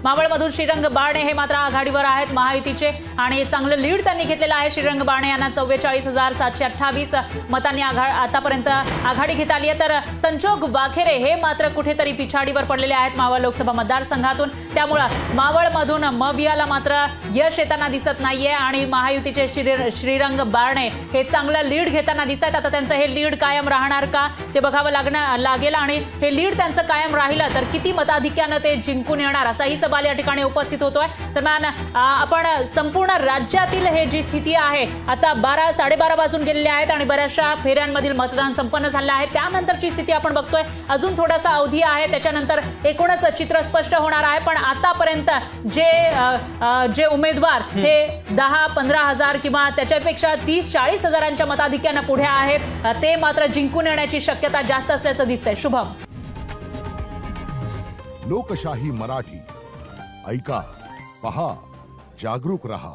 मावळमधून श्रीरंग बारणे हे मात्र आघाडीवर आहेत महायुतीचे आणि चांगलं लीड त्यांनी घेतलेलं आहे। श्रीरंग बारणे यांना 44,728 मतांनी आतापर्यंत आघाडी घेत आली आहे। तर संजोग वाखेरे हे मात्र कुठेतरी पिछाडीवर पडलेले आहेत मावळ लोकसभा मतदारसंघातून। त्यामुळे मावळमधून मवियाला मात्र यश येताना दिसत नाहीये आणि महायुतीचे श्रीरंग बारणे हे चांगलं लीड घेताना दिसतात। आता त्यांचं हे लीड कायम राहणार का ते बघावं लागेल आणि हे लीड त्यांचं कायम राहिलं तर किती मताधिक्यानं ते जिंकून येणार असाही सवाल या ठिकाणी उपस्थित होतोय। तर आपण संपूर्ण राज्यातील हे जी स्थिती आहे आता 12-12:30 वाजून गेलेले आहेत आणि बऱ्याचशा फेऱ्यांमधील मतदान संपन्न झालं आहे। त्यानंतरची स्थिती आपण बघतोय अजून थोडासा अवधी आहे, त्याच्यानंतर एकूणच चित्र स्पष्ट होणार आहे। पण आतापर्यंत जे उमेदवार हे 10-15 हजार किंवा त्याच्यापेक्षा 30-40 हजारांच्या मताधिक्यानं पुढे आहेत ते मात्र जिंकून येण्याची शक्यता जास्त असल्याचं दिसतंय। शुभम, लोकशाही मराठी ऐका, पहा, जागरूक रहा।